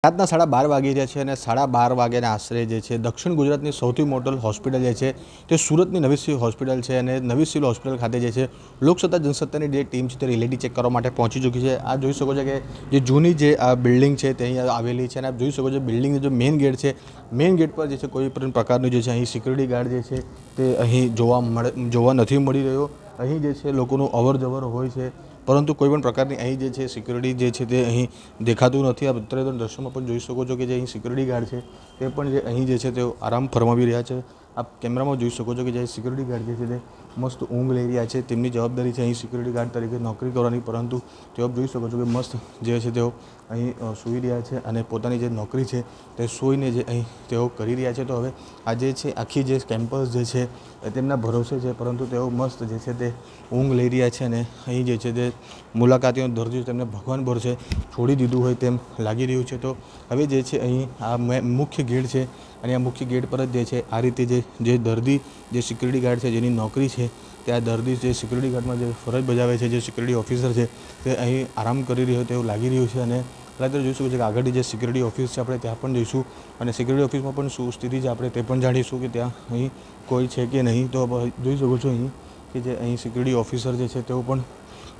રાતના 12:30 વાગી રહ્યા છે અને 12:30 વાગ્યાના આશરે જે છે દક્ષિણ ગુજરાતની સૌથી મોટી હોસ્પિટલ જે છે તે સુરતની નવી સિવિલ હોસ્પિટલ છે અને નવી સિવિલ હોસ્પિટલ ખાતે જે છે લોકસત્તા જનસત્તાની જે ટીમ છે તે રિલેટી ચેક કરવા માટે પહોંચી ચૂકી છે। આ જોઈ શકો છો કે જે જૂની જે આ બિલ્ડિંગ છે તે અહીં આવેલી છે અને આપ જોઈ શકો છો બિલ્ડિંગનો જે મેઇન ગેટ છે મેઇન ગેટ પર જે છે કોઈ પણ પ્રકારનું જે છે અહીં સિક્યુરિટી ગાર્ડ જે છે તે અહીં જોવા નથી મળી રહ્યો। અહીં જે છે લોકોનું અવર જવર હોય છે પરંતુ કોઈપણ પ્રકારની અહીં જે છે સિક્યુરિટી જે છે તે અહીં દેખાતું નથી। આ અત્યારે દ્રશ્યોમાં પણ જોઈ શકો છો કે જે અહીં સિક્યુરિટી ગાર્ડ છે તે પણ જે અહીં જે છે તેઓ આરામ ફરમાવી રહ્યા છે। આપ કેમેરામાં જોઈ શકો છો કે જે સિક્યુરિટી ગાર્ડ જે છે તે મસ્ત ઊંઘ લઈ રહ્યા છે। તેમની જવાબદારી છે અહીં સિક્યુરિટી ગાર્ડ તરીકે નોકરી કરવાની, પરંતુ તેઓ જોઈ શકો છો કે મસ્ત જે છે તેઓ અહીં સૂઈ રહ્યા છે અને પોતાની જે નોકરી છે તે સૂઈને જે અહીં તેઓ કરી રહ્યા છે। તો હવે આ જે છે આખી જે કેમ્પસ જે છે તેમના ભરોસે છે, પરંતુ તેઓ મસ્ત જે છે તે ઊંઘ લઈ રહ્યા છે અને અહીં જે છે તે મુલાકાતીઓ દર્દીઓ તેમને ભગવાન ભરોસે છોડી દીધું હોય તેમ લાગી રહ્યું છે। તો હવે જે છે અહીં આ મુખ્ય ગેટ છે અને આ મુખ્ય ગેટ પર જ જે છે આ રીતે જે દર્દી જે સિક્યુરિટી ગાર્ડ છે જેની નોકરી છે તે આ દર્દી જે સિક્યુરિટી ગાર્ડમાં જે ફરજ બજાવે છે જે સિક્યુરિટી ઓફિસર છે તે અહીં આરામ કરી રહ્યો તેવું લાગી રહ્યું છે। અને અત્યારે જોઈ શકો છો કે આગળની જે સિક્યુરિટી ઓફિસ છે આપણે ત્યાં પણ જઈશું અને સિક્યુરિટી ઓફિસમાં પણ શું સ્થિતિ છે આપણે તે પણ જાણીશું કે ત્યાં અહીં કોઈ છે કે નહીં। તો જોઈ શકો છો અહીં કે જે અહીં સિક્યુરિટી ઓફિસર જે છે તેઓ પણ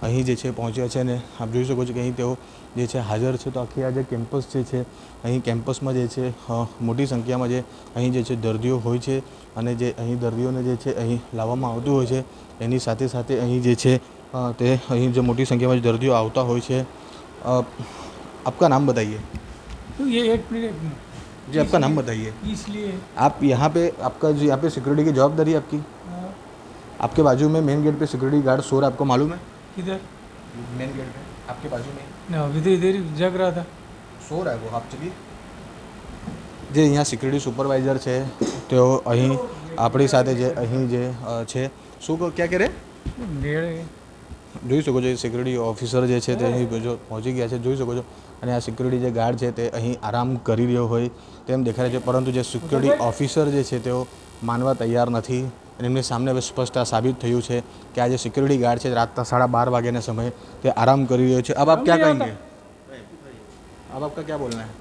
અહીં જે છે પહોંચ્યા છે અને આપ જોઈ શકો છો કે અહીં તેઓ જે છે હાજર છે। તો આખી આ જે કેમ્પસ જે છે અહીં કેમ્પસમાં જે છે મોટી સંખ્યામાં જે અહીં જે છે દર્દીઓ હોય છે અને જે અહીં દર્દીઓને જે છે અહીં લાવવામાં આવતું હોય છે એની સાથે સાથે અહીં જે છે તે અહીં જે મોટી સંખ્યામાં જે દર્દીઓ આવતા હોય છે। आपका नाम बताइए। तो ये एक मिनट जी आपका नाम बताइए। इसलिए आप यहाँ पे आपका जो यहाँ पे सिक्योरिटी की जवाबदारी आपकी, आपके बाजू में मेन गेट पे सिक्योरिटी गार्ड सो रहा है, आपको मालूम है? किधर मेन गेट पे आपके बाजू में ना अभी तो इधर ही जग रहा था। सो रहा है वो, आप चलिए। જે અહીંયા સિક્યુરિટી સુપરવાઇઝર છે તેઓ અહીં આપણી સાથે જે અહીં જે છે શું ક્યાં કરે જોઈ શકો છો સિક્યુરિટી ઓફિસર જે છે તે અહીં જો પહોંચી ગયા છે જોઈ શકો છો અને આ સિક્યુરિટી જે ગાર્ડ છે તે અહીં આરામ કરી રહ્યો હોય તેમ દેખાય છે, પરંતુ જે સિક્યુરિટી ઓફિસર જે છે તેઓ માનવા તૈયાર નથી અને એમની સામે હવે સ્પષ્ટ સાબિત થયું છે કે આ જે સિક્યુરિટી ગાર્ડ છે રાતના 12:30 વાગ્યાના સમયે તે આરામ કરી રહ્યો છે। अब आप क्या कहेंगे? अब आपका क्या बोलना है?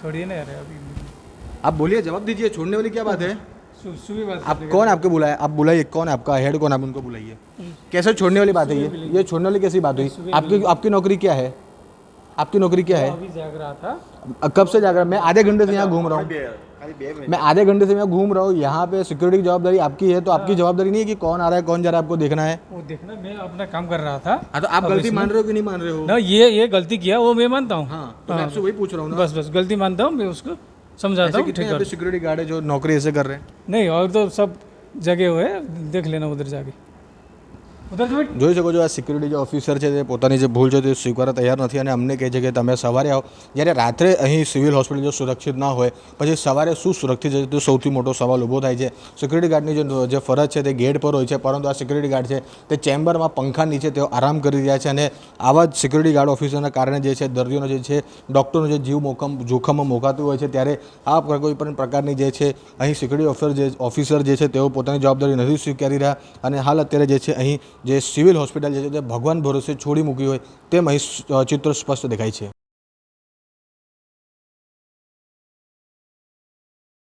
छोड़िए ना यार अभी आप बोलिए, जवाब दीजिए, छोड़ने वाली क्या बात है? सुबह बात आप कौन आपको बुलाया? आप बुलाइए, कौन है आपका हेड, कौन आप उनको बुलाइए। कैसे छोड़ने वाली बात है ये छोड़ने वाली कैसी बात हुई? आपकी नौकरी क्या है? आपकी नौकरी क्या है? अभी जाग रहा था। कब से जाग रहा है? मैं आधे घंटे से यहाँ घूम रहा हूँ, मैं आधे घंटे से यहाँ घूम रहा हूँ। यहाँ पे सिक्योरिटी की जवाबदारी आपकी है, तो आपकी जवाबदारी नहीं है कि कौन आ रहा है कौन जा रहा है आपको देखना है? वो देखना, मैं अपना काम कर रहा था। हाँ, तो आप गलती मान रहे हो कि नहीं मान रहे हो? ना ये गलती किया वो मैं मानता हूँ। हाँ, तो मैं आपसे वही पूछ रहा हूँ ना। बस गलती मानता हूँ, मैं उसको समझाता हूँ। कितने यहाँ पे सिक्योरिटी गार्ड है जो नौकरी ऐसे कर रहे हैं? नहीं और तो सब जगह हुए, देख लेना उधर जाके। જોઈ શકો છો આ સિક્યુરિટી જે ઓફિસર છે તે પોતાની જે ભૂલ છે તે સ્વીકારવા તૈયાર નથી અને અમને કહે છે કે તમે સવારે આવો, જ્યારે રાત્રે અહીં સિવિલ હોસ્પિટલ જો સુરક્ષિત ના હોય પછી સવારે શું સુરક્ષિત છે તો સૌથી મોટો સવાલ ઊભો થાય છે। સિક્યુરિટી ગાર્ડની જે ફરજ છે તે ગેટ પર હોય છે, પરંતુ આ સિક્યુરિટી ગાર્ડ છે તે ચેમ્બરમાં પંખા નીચે તેઓ આરામ કરી રહ્યા છે અને આવા જ સિક્યુરિટી ગાર્ડ ઓફિસરના કારણે જે છે દર્દીઓનો જે છે ડૉક્ટરનો જે જીવ જોખમમાં મુકાતું હોય છે, ત્યારે આ કોઈ પણ પ્રકારની જે છે અહીં સિક્યુરિટી ઓફિસર જે છે તેઓ પોતાની જવાબદારી નથી સ્વીકારી રહ્યા અને હાલ અત્યારે જે છે અહીં જે સિવિલ હોસ્પિટલ છે તે ભગવાન ભરોસે છોડી મૂકી હોય તેમ અહીં ચિત્ર સ્પષ્ટ દેખાય છે।